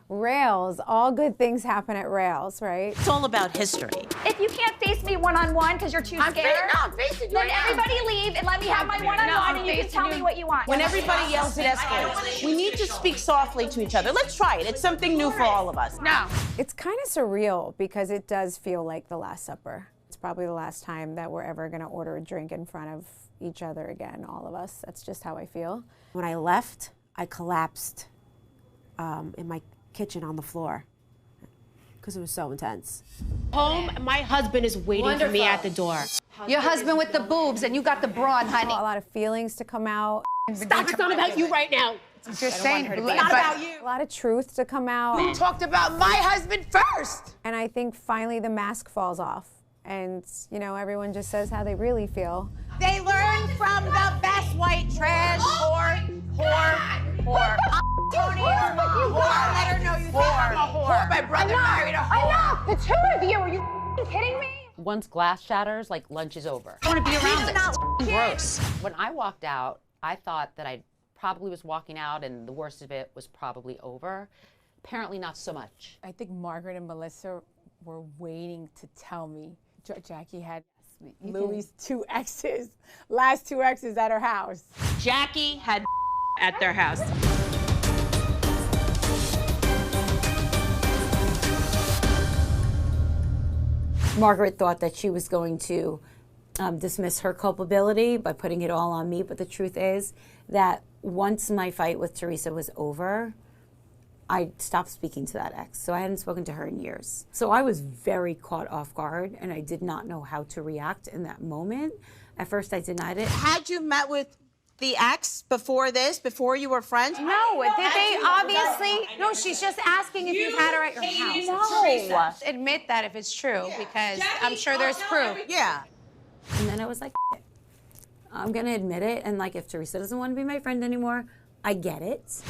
Rails, all good things happen at Rails, right? It's all about history. If you can't face me one-on-one because you're too scared, I'm facing you then right now. everybody leave and let me have my one-on-one and you can tell me what you want. When everybody yells, it escalates. We need to speak softly to each other. Let's try it. It's something new for all of us. No. It's kind of surreal because it does feel like the Last Supper. It's probably the last time that we're ever gonna order a drink in front of each other again, all of us. That's just how I feel. When I left, I collapsed in my kitchen on the floor because it was so intense. Home, my husband is waiting for me at the door. Your husband with the boobs and you got the brawn, honey. A lot of feelings to come out. Stop, it's not about you right now. Just saying, It's not about you. A lot of truth to come out. We talked about my husband first. And I think finally the mask falls off. And, you know, everyone just says how they really feel. They learn from the best white trash. Whore. Tony, whore. Let her know you think I'm a whore. My brother married a whore. Enough! The two of you, are you kidding me? Once glass shatters, like, lunch is over. I want to be around this. It's gross. When I walked out, I thought that I probably was walking out and the worst of it was probably over. Apparently not so much. I think Margaret and Melissa were waiting to tell me Jackie had Louis' last two exes at her house. Jackie had at their house. Margaret thought that she was going to dismiss her culpability by putting it all on me, but the truth is that once my fight with Teresa was over, I stopped speaking to that ex, so I hadn't spoken to her in years. So I was very caught off guard, and I did not know how to react in that moment. At first, I denied it. Had you met with the ex before this, before you were friends? No, did they obviously? No, she's just asking if you've had her at your house. No. Admit that if it's true, because I'm sure there's proof. Yeah. And then I was like, I'm gonna admit it, and like if Teresa doesn't want to be my friend anymore, I get it.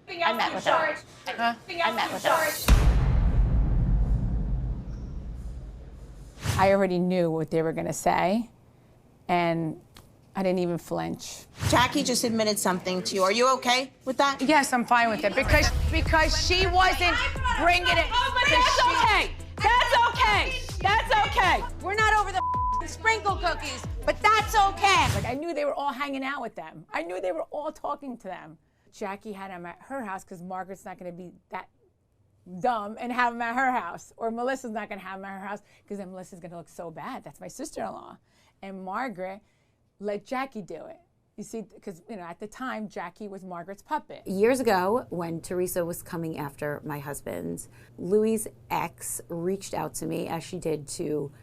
I met with her. I met with her. I already knew what they were gonna say, and I didn't even flinch. Jackie just admitted something to you. Are you okay with that? Yes, I'm fine with it because she wasn't bringing it. That's okay. That's okay. That's okay. We're not over the sprinkle cookies, but that's okay. Like I knew they were all hanging out with them. I knew they were all talking to them. Jackie had him at her house because Margaret's not gonna be that dumb and have him at her house. Or Melissa's not gonna have him at her house because then Melissa's gonna look so bad. That's my sister-in-law. And Margaret let Jackie do it. You see, because you know, at the time, Jackie was Margaret's puppet. Years ago, when Teresa was coming after my husband, Louis' ex reached out to me, as she did to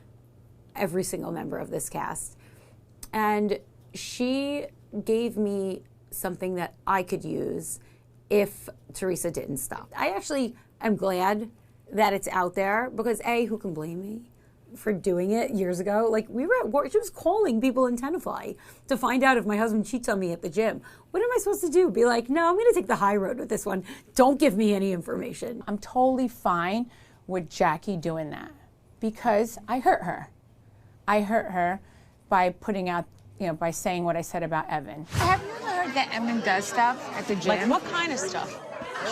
every single member of this cast. And she gave me something that I could use if Teresa didn't stop. I actually am glad that it's out there because A, who can blame me for doing it years ago? Like we were at work, she was calling people in Tenafly to find out if my husband cheats on me at the gym. What am I supposed to do? Be like, no, I'm gonna take the high road with this one. Don't give me any information. I'm totally fine with Jackie doing that because I hurt her. I hurt her by putting out, you know, by saying what I said about Evan. Have you ever heard that Evan does stuff at the gym? Like what kind of stuff?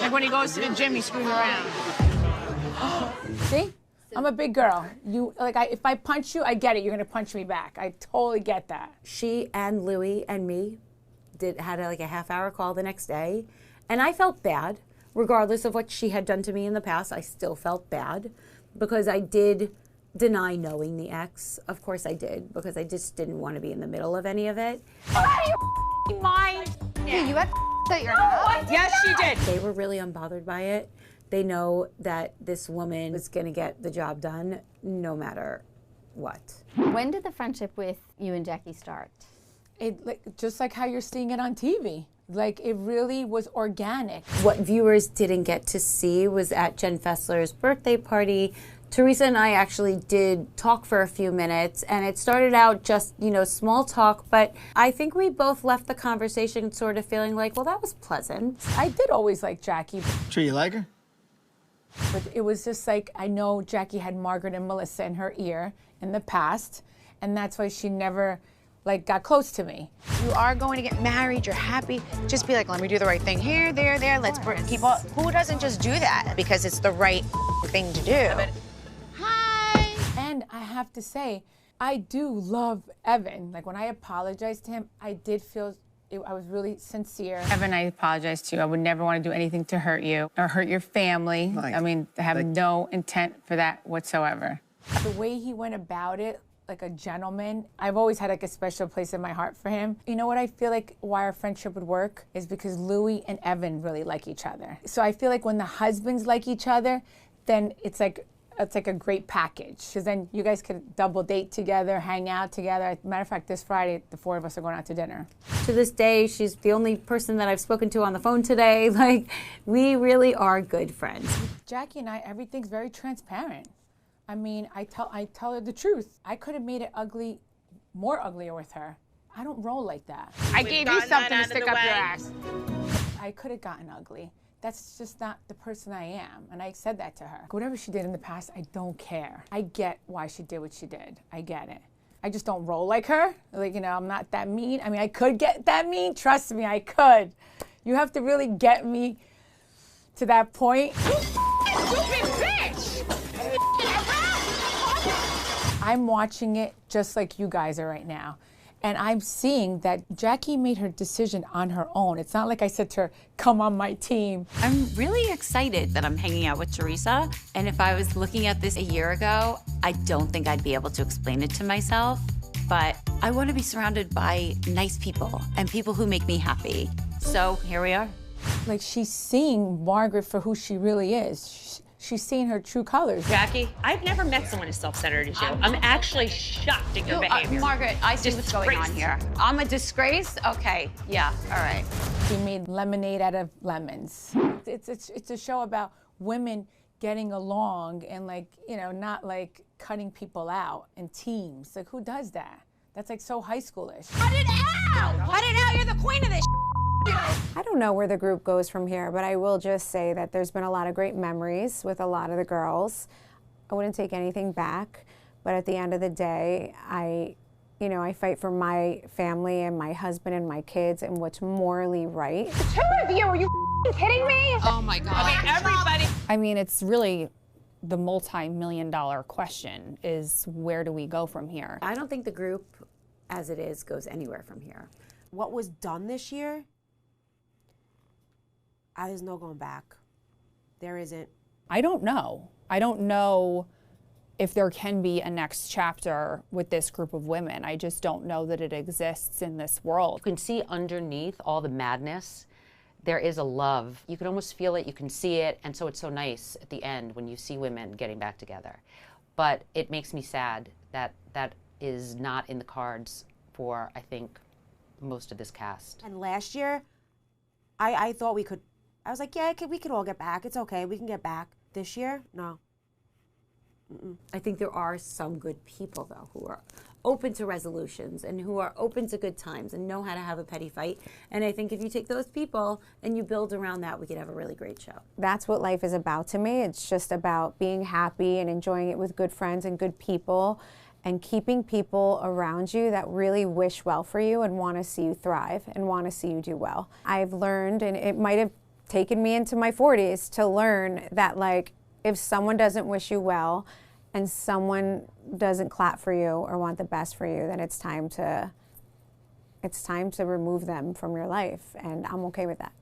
Like when he goes to the gym, he screws around. See? I'm a big girl. If I punch you, I get it. You're gonna punch me back. I totally get that. She and Louis and me had like a half-hour call the next day, and I felt bad. Regardless of what she had done to me in the past, I still felt bad because I did deny knowing the ex. Of course I did, because I just didn't want to be in the middle of any of it. Out of your mind. Yeah, you had at your house. Yes, she did. They were really unbothered by it. They know that this woman was going to get the job done no matter what. When did the friendship with you and Jackie start? Just like how you're seeing it on TV. Like, it really was organic. What viewers didn't get to see was at Jen Fessler's birthday party, Teresa and I actually did talk for a few minutes, and it started out just, you know, small talk, but I think we both left the conversation sort of feeling like, well, that was pleasant. I did always like Jackie. Sure you like her? But it was just like, I know Jackie had Margaret and Melissa in her ear in the past, and that's why she never like got close to me. You are going to get married, you're happy. Just be like, let me do the right thing here, there. Let's bring people. Who doesn't just do that because it's the right thing to do? Hi. And I have to say, I do love Evan. Like when I apologized to him, I did feel I was really sincere. Evan, I apologize to you. I would never want to do anything to hurt you or hurt your family. Nice. I mean, I have no intent for that whatsoever. The way he went about it, like a gentleman, I've always had like a special place in my heart for him. You know what I feel like why our friendship would work is because Louis and Evan really like each other. So I feel like when the husbands like each other, then it's like a great package. Because then you guys could double date together, hang out together. Matter of fact, this Friday, the 4 of us are going out to dinner. To this day, she's the only person that I've spoken to on the phone today. Like, we really are good friends. Jackie and I, everything's very transparent. I mean, I tell her the truth. I could have made it ugly, more uglier with her. I don't roll like that. I gave you something to stick up your ass. I could have gotten ugly. That's just not the person I am. And I said that to her. Whatever she did in the past, I don't care. I get why she did what she did. I get it. I just don't roll like her. Like, you know, I'm not that mean. I mean, I could get that mean. Trust me, I could. You have to really get me to that point. Stupid bitch! I'm watching it just like you guys are right now. And I'm seeing that Jackie made her decision on her own. It's not like I said to her, come on my team. I'm really excited that I'm hanging out with Teresa. And if I was looking at this a year ago, I don't think I'd be able to explain it to myself. But I want to be surrounded by nice people and people who make me happy. So here we are. Like she's seeing Margaret for who she really is. She's seeing her true colors. Jackie, I've never met someone as self-centered as you. I'm actually shocked at your behavior. Margaret, I see what's going on here. I'm a disgrace? Okay, yeah, all right. She made lemonade out of lemons. It's a show about women getting along and like, you know, not like cutting people out in teams. Like who does that? That's like so high schoolish. Cut it out! Cut it out, you're the queen of this. I don't know where the group goes from here, but I will just say that there's been a lot of great memories with a lot of the girls. I wouldn't take anything back, but at the end of the day, I fight for my family and my husband and my kids and what's morally right. The two of you, are you kidding me? Oh my God. I mean, everybody. I mean, it's really the multi-million-dollar question is where do we go from here? I don't think the group, as it is, goes anywhere from here. What was done this year, there's no going back. There isn't. I don't know. I don't know if there can be a next chapter with this group of women. I just don't know that it exists in this world. You can see underneath all the madness, there is a love. You can almost feel it, you can see it, and so it's so nice at the end when you see women getting back together. But it makes me sad that that is not in the cards for, I think, most of this cast. And last year, I thought we could. I was like, yeah, we could all get back. It's okay, we can get back. This year, no. I think there are some good people, though, who are open to resolutions and who are open to good times and know how to have a petty fight. And I think if you take those people and you build around that, we could have a really great show. That's what life is about to me. It's just about being happy and enjoying it with good friends and good people and keeping people around you that really wish well for you and want to see you thrive and want to see you do well. I've learned, and it might have taken me into my 40s to learn that, like, if someone doesn't wish you well and someone doesn't clap for you or want the best for you, then it's time to remove them from your life, and I'm okay with that.